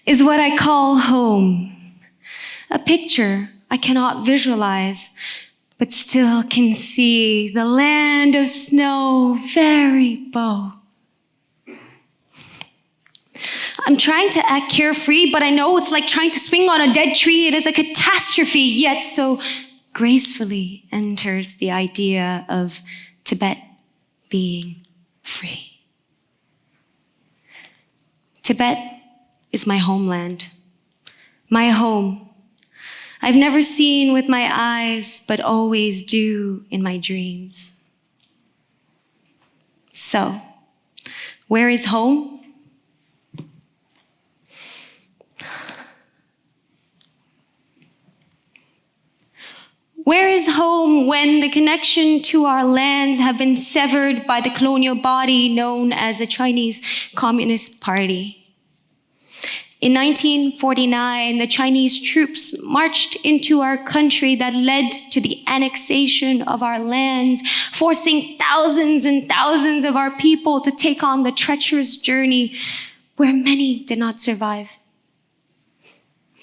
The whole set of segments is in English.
is what I call home. A picture I cannot visualize, but still can see the land of snow very bow. I'm trying to act carefree, but I know it's like trying to swing on a dead tree. It is a catastrophe, yet so gracefully enters the idea of Tibet being free. Tibet is my homeland, my home. I've never seen with my eyes, but always do in my dreams. So, where is home? Where is home when the connection to our lands have been severed by the colonial body known as the Chinese Communist Party? In 1949, the Chinese troops marched into our country that led to the annexation of our lands, forcing thousands and thousands of our people to take on the treacherous journey where many did not survive,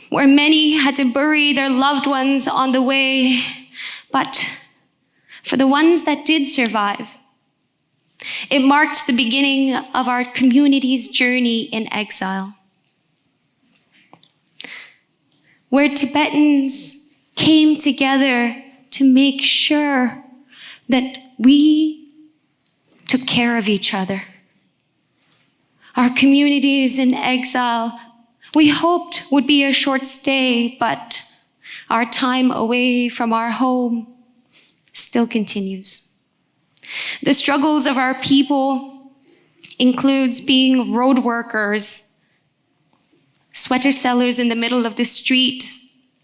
where many had to bury their loved ones on the way. But for the ones that did survive, it marked the beginning of our community's journey in exile, where Tibetans came together to make sure that we took care of each other. Our communities in exile, we hoped would be a short stay, but our time away from our home still continues. The struggles of our people includes being road workers, sweater sellers in the middle of the street,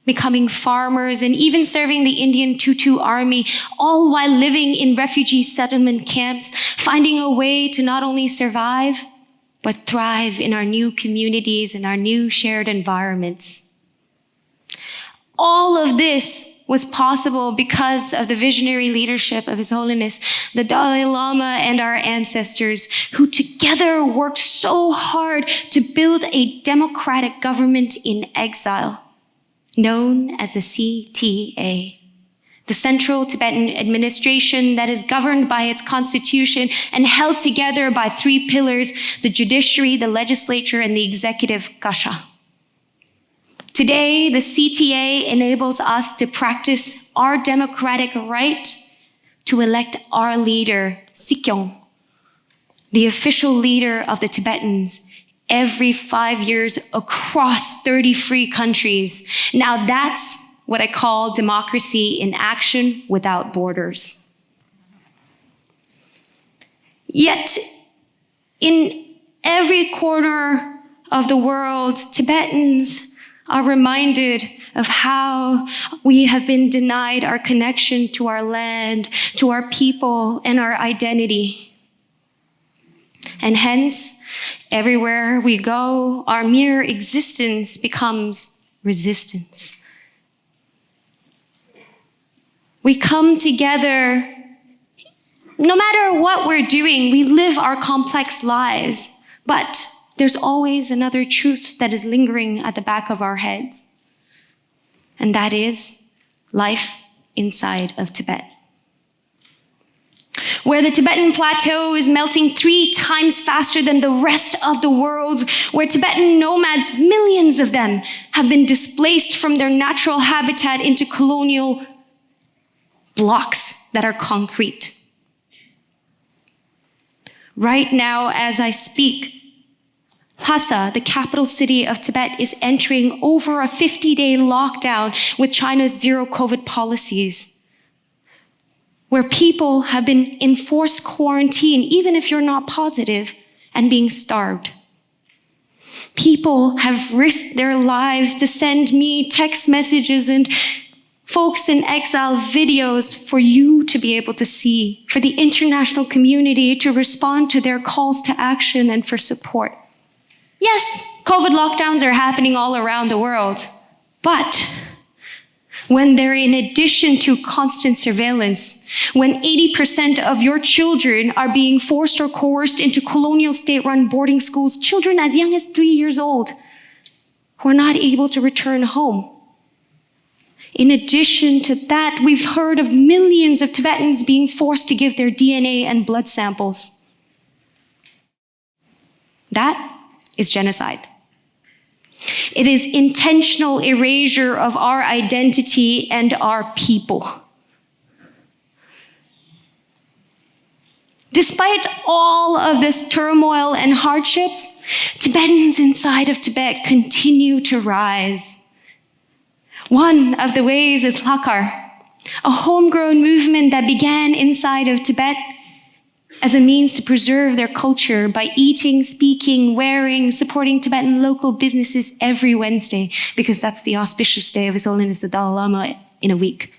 becoming farmers, and even serving the Indian Tutu army, all while living in refugee settlement camps, finding a way to not only survive, but thrive in our new communities and our new shared environments. All of this was possible because of the visionary leadership of His Holiness, the Dalai Lama, and our ancestors, who together worked so hard to build a democratic government in exile, known as the CTA, the Central Tibetan Administration that is governed by its constitution and held together by three pillars: the judiciary, the legislature, and the executive kasha. Today, the CTA enables us to practice our democratic right to elect our leader, Sikyong, the official leader of the Tibetans, every 5 years across 30 free countries. Now that's what I call democracy in action without borders. Yet, in every corner of the world, Tibetans are reminded of how we have been denied our connection to our land, to our people, and our identity. And hence, everywhere we go, our mere existence becomes resistance. We come together, no matter what we're doing, we live our complex lives, but there's always another truth that is lingering at the back of our heads, and that is life inside of Tibet, where the Tibetan plateau is melting 3 times faster than the rest of the world, where Tibetan nomads, millions of them, have been displaced from their natural habitat into colonial blocks that are concrete. Right now, as I speak, Lhasa, the capital city of Tibet, is entering over a 50-day lockdown with China's zero COVID policies, where people have been in forced quarantine, even if you're not positive, and being starved. People have risked their lives to send me text messages and folks in exile videos for you to be able to see, for the international community to respond to their calls to action and for support. Yes, COVID lockdowns are happening all around the world, but when they're in addition to constant surveillance, when 80% of your children are being forced or coerced into colonial state-run boarding schools, children as young as 3 years old who are not able to return home. In addition to that, we've heard of millions of Tibetans being forced to give their DNA and blood samples. That is genocide. It is intentional erasure of our identity and our people. Despite all of this turmoil and hardships, Tibetans inside of Tibet continue to rise. One of the ways is Lakar, a homegrown movement that began inside of Tibet as a means to preserve their culture by eating, speaking, wearing, supporting Tibetan local businesses every Wednesday, because that's the auspicious day of His Holiness the Dalai Lama in a week.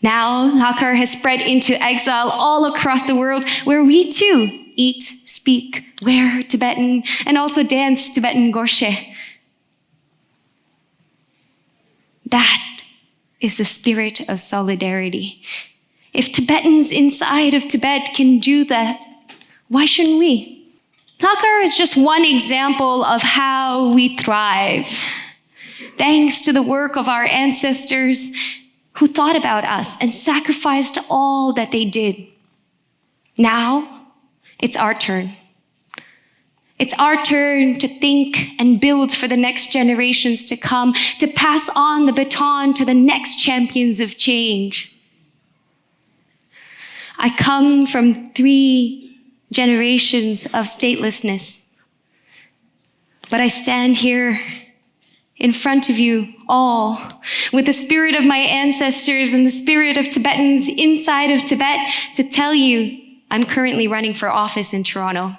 Now, Lakar has spread into exile all across the world, where we too eat, speak, wear Tibetan, and also dance Tibetan Gorshe. That is the spirit of solidarity. If Tibetans inside of Tibet can do that, why shouldn't we? Lakar is just one example of how we thrive, thanks to the work of our ancestors who thought about us and sacrificed all that they did. Now, it's our turn. It's our turn to think and build for the next generations to come, to pass on the baton to the next champions of change. I come from 3 generations of statelessness, but I stand here in front of you all with the spirit of my ancestors and the spirit of Tibetans inside of Tibet to tell you I'm currently running for office in Toronto,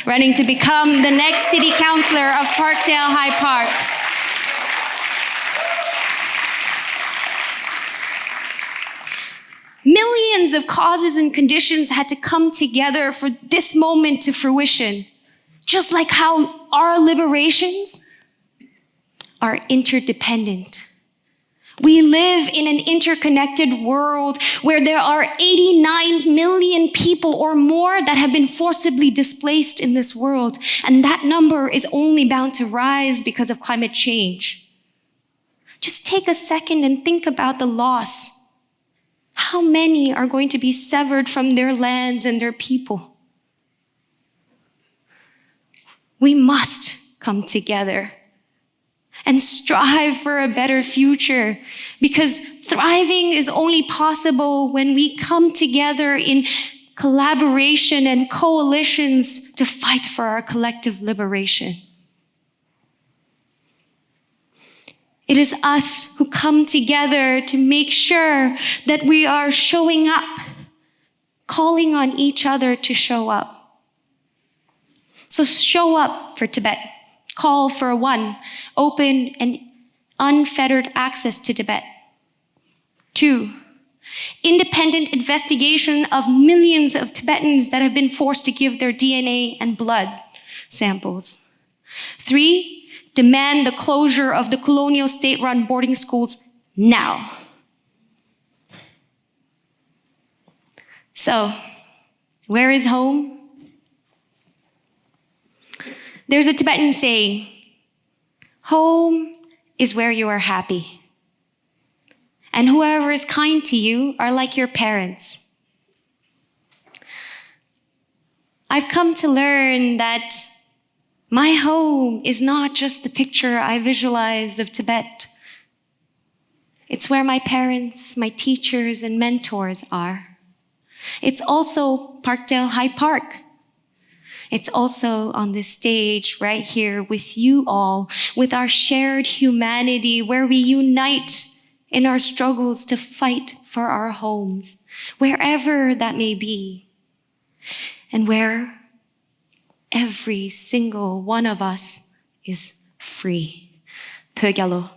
running to become the next city councillor of Parkdale High Park. Millions of causes and conditions had to come together for this moment to fruition, just like how our liberations are interdependent. We live in an interconnected world where there are 89 million people or more that have been forcibly displaced in this world, and that number is only bound to rise because of climate change. Just take a second and think about the loss. How many are going to be severed from their lands and their people? We must come together and strive for a better future, because thriving is only possible when we come together in collaboration and coalitions to fight for our collective liberation. It is us who come together to make sure that we are showing up, calling on each other to show up. So show up for Tibet. Call for 1, open and unfettered access to Tibet. 2, independent investigation of millions of Tibetans that have been forced to give their DNA and blood samples. 3, demand the closure of the colonial state-run boarding schools now. So, where is home? There's a Tibetan saying, home is where you are happy. And whoever is kind to you are like your parents. I've come to learn that my home is not just the picture I visualized of Tibet. It's where my parents, my teachers, and mentors are. It's also Parkdale High Park. It's also on this stage right here with you all, with our shared humanity, where we unite in our struggles to fight for our homes, wherever that may be, and where every single one of us is free. Pögyalo.